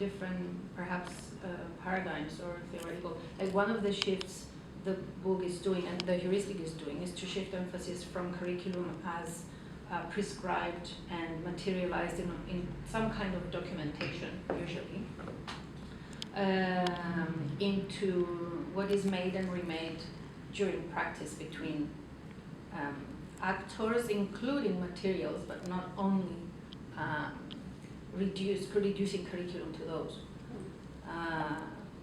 different, perhaps, paradigms or theoretical. Like one of the shifts the book is doing and the heuristic is doing is to shift emphasis from curriculum as prescribed and materialized in some kind of documentation, usually, into what is made and remade during practice between actors, including materials, but not only reducing curriculum to those,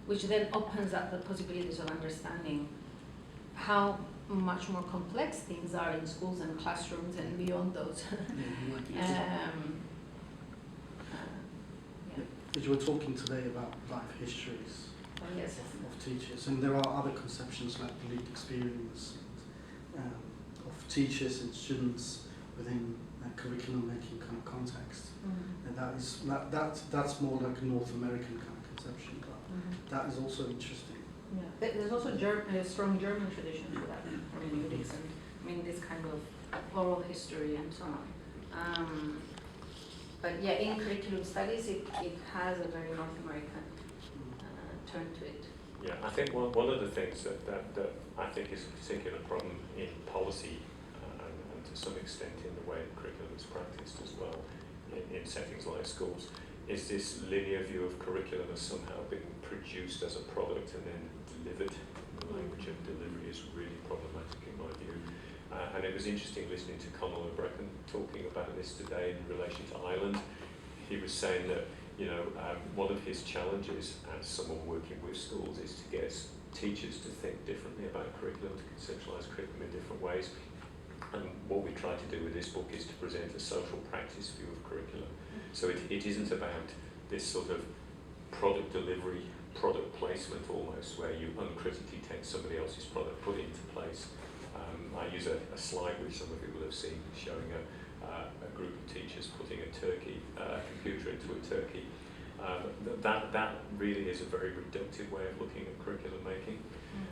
which then opens up the possibilities of understanding how much more complex things are in schools and classrooms and beyond those. Because you were talking today about life histories yes. of teachers, and there are other conceptions like the lived experience of teachers and students within a curriculum making kind of context. And that's more like a North American kind of conception, but that is also interesting. Yeah, there's also a strong German tradition for that hermeneutics, and I mean this kind of oral history and so on. But yeah, in curriculum studies, it has a very North American turn to it. Yeah, I think one of the things that I think is a particular problem in policy, and to some extent in the way curriculum is practiced as well, in settings like schools, is this linear view of curriculum as somehow being produced as a product and then delivered. The language of delivery is really problematic in my view. And it was interesting listening to Conall O'Brien talking about this today in relation to Ireland. He was saying that, you know, one of his challenges as someone working with schools is to get teachers to think differently about curriculum, to conceptualise curriculum in different ways. And what we try to do with this book is to present a social practice view of curriculum. So it isn't about this sort of product delivery, product placement almost, where you uncritically take somebody else's product, put it into place. I use a slide which some of you will have seen showing a group of teachers putting a computer into a turkey. That really is a very reductive way of looking at curriculum making.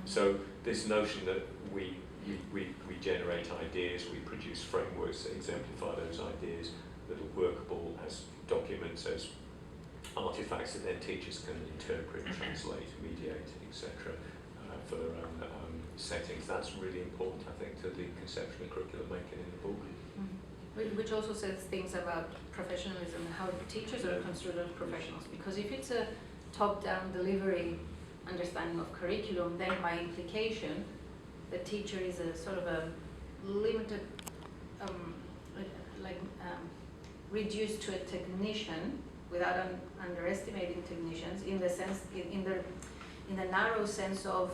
So this notion that we generate ideas, we produce frameworks that exemplify those ideas that are workable as documents, as artifacts that then teachers can interpret, translate, mediate, etc. For their own settings. That's really important, I think, to the conception of curriculum making in the book. Which also says things about professionalism and how teachers are considered professionals. Because if it's a top-down delivery understanding of curriculum, then by implication, the teacher is a sort of a limited, reduced to a technician, without underestimating technicians, in the sense, in the narrow sense of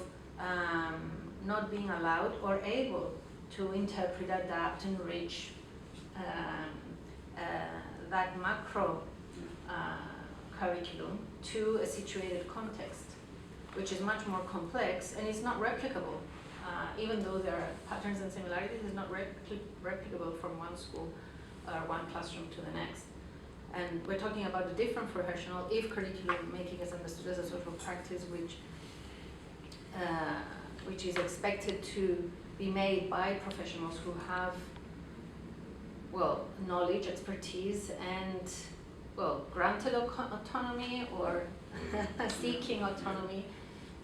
not being allowed or able to interpret, adapt, enrich that macro curriculum to a situated context, which is much more complex and is not replicable. Even though there are patterns and similarities, it's not replicable from one school or one classroom to the next. And we're talking about a different professional if curriculum making is understood as a social practice which is expected to be made by professionals who have, well, knowledge, expertise, and, well, granted autonomy or seeking autonomy.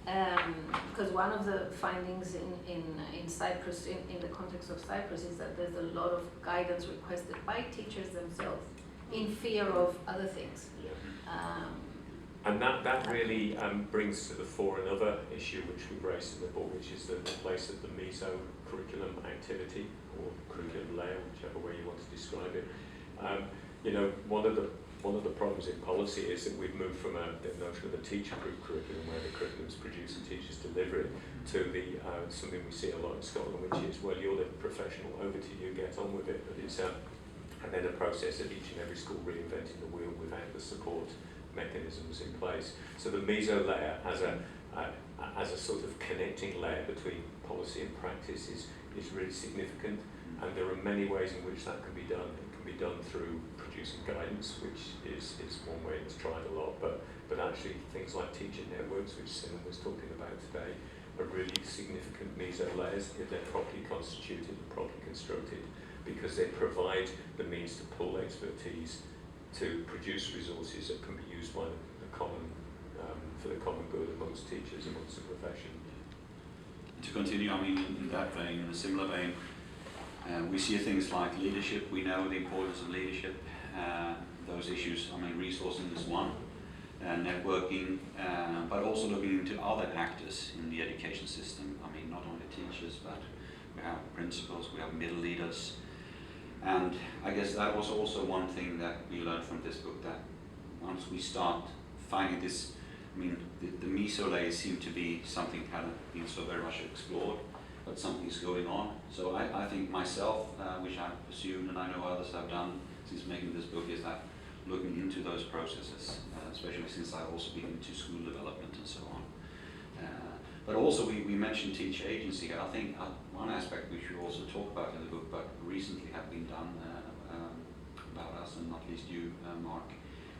Because one of the findings in Cyprus, in the context of Cyprus, is that there's a lot of guidance requested by teachers themselves in fear of other things. And that really brings to the fore another issue which we've raised in the book, which is the place of the meso-curriculum activity, or curriculum layer, whichever way you want to describe it. You know, one of the problems in policy is that we've moved from the notion of a teacher group curriculum, where the curriculum is produced and teachers deliver it, to the something we see a lot in Scotland, which is, well, you're the professional, over to you, get on with it. But it's and then a process of each and every school reinventing the wheel without the support mechanisms in place. So the meso layer as a sort of connecting layer between policy and practice is really significant, and there are many ways in which that can be done. It can be done through producing guidance, which is one way it's tried a lot, but actually things like teacher networks, which Simon was talking about today, are really significant meso layers if they're properly constituted and properly constructed, because they provide the means to pull expertise, to produce resources that can be used by the common for the common good amongst teachers, amongst the profession. To continue, I mean, in that vein, in a similar vein, we see things like leadership. We know the importance of leadership. Those issues, I mean, resourcing is one, networking, but also looking into other actors in the education system. I mean, not only teachers, but we have principals, we have middle leaders. And I guess that was also one thing that we learned from this book, that once we start finding this, I mean, the meso layers seem to be something kind of been so very much explored, but something's going on. So I think myself, which I've pursued, and I know others have done since making this book, is that looking into those processes, especially since I've also been into school development and so on. But also we mentioned teacher agency. I think one aspect we should also talk about in the book, but recently have been done about us, and not least you, Mark,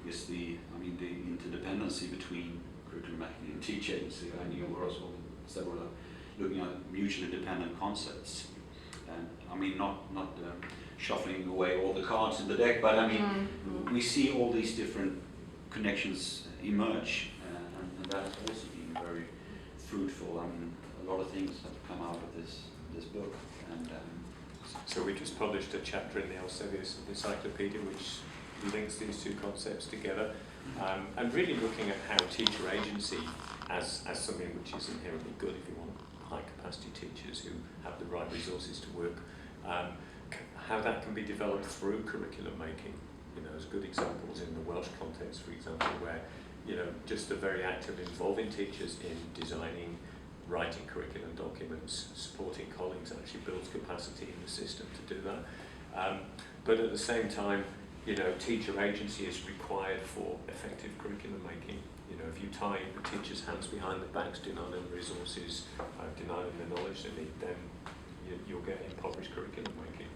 is the interdependency between curriculum making and teacher agency. And you were also several looking at mutually dependent concepts. And I mean, not shuffling away all the cards in the deck, but I mean, we see all these different connections emerge, and that has also been very fruitful. I mean, a lot of things have come out of this book. And so we just published a chapter in the Elsevier Encyclopedia which links these two concepts together, and really looking at how teacher agency as something which is inherently good if you want high capacity teachers who have the right resources to work, how that can be developed through curriculum making. You know, there's good examples in the Welsh context, for example, where, you know, just the very act of involving teachers in designing, writing curriculum documents, supporting colleagues actually builds capacity in the system to do that. But at the same time, you know, teacher agency is required for effective curriculum making. You know, if you tie the teachers' hands behind their backs, deny them resources, deny them the knowledge they need, then you'll get impoverished curriculum making.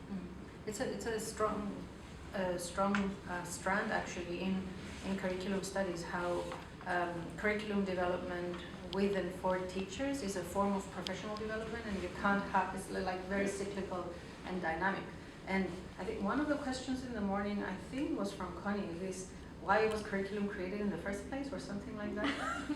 It's a strong strand actually in curriculum studies, how curriculum development with and for teachers is a form of professional development, and you can't have, it's like very cyclical and dynamic. And I think one of the questions in the morning, I think, was from Connie, is why was curriculum created in the first place, or something like that?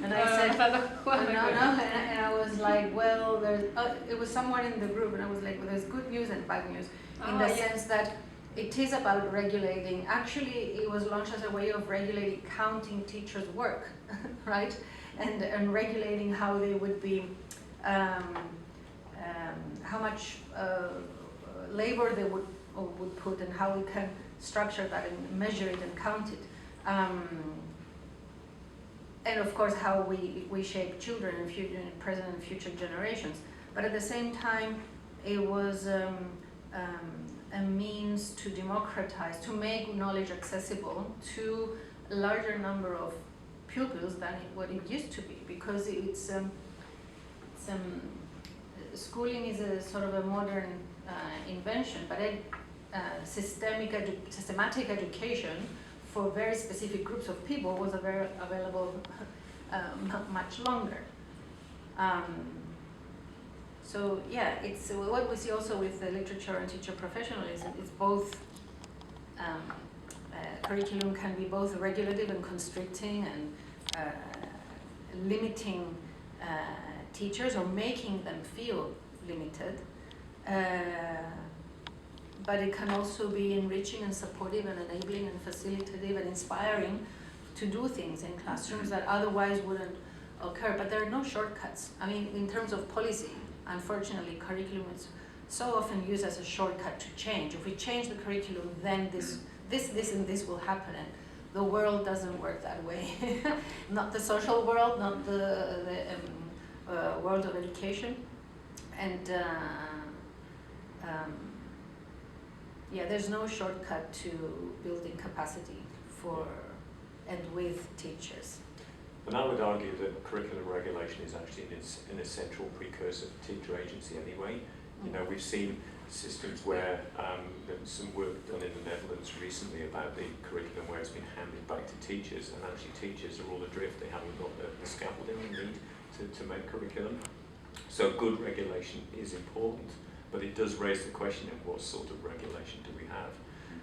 And I said, and I was like, well, there's, it was someone in the group, and I was like, well, there's good news and bad news, in the sense that it is about regulating. Actually, it was launched as a way of regulating, counting teachers' work, right? And regulating how they would be, how much labor they would put, and how we can structure that and measure it and count it. And of course, how we shape children in future, present and future generations. But at the same time, it was a means to democratize, to make knowledge accessible to a larger number of pupils than what it used to be, because it's schooling is a sort of a modern invention, but systematic education for very specific groups of people was available much longer. So yeah, it's what we see also with the literature and teacher professionalism. It's both, curriculum can be both regulative and constricting, and limiting teachers or making them feel limited. But it can also be enriching and supportive and enabling and facilitative and inspiring to do things in classrooms that otherwise wouldn't occur. But there are no shortcuts. I mean, in terms of policy, unfortunately, curriculum is so often used as a shortcut to change. If we change the curriculum, then this and this will happen. And the world doesn't work that way. Not the social world, not the world of education. And yeah, there's no shortcut to building capacity for and with teachers. And I would argue that curriculum regulation is actually an essential precursor to teacher agency anyway. You know, we've seen systems where there's some work done in the Netherlands recently about the curriculum where it's been handed back to teachers, and actually teachers are all adrift. They haven't got the scaffolding they need to make curriculum. So good regulation is important, but it does raise the question of what sort of regulation do we have?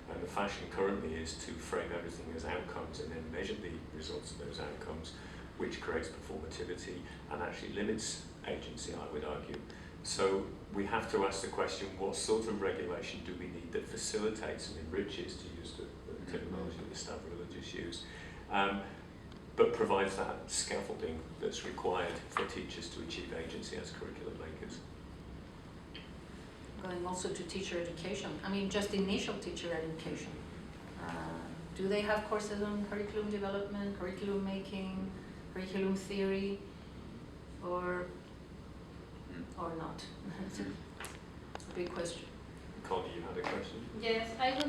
And the fashion currently is to frame everything as outcomes and then measure the results of those outcomes. which creates performativity and actually limits agency, I would argue. So we have to ask the question, what sort of regulation do we need that facilitates and enriches, to use the terminology that the staff religious use, but provides that scaffolding that's required for teachers to achieve agency as curriculum makers. Going also to teacher education, I mean just initial teacher education. Do they have courses on curriculum development, curriculum making, curriculum theory, or not? It's a big question. Connie, you had a question? Yes, I would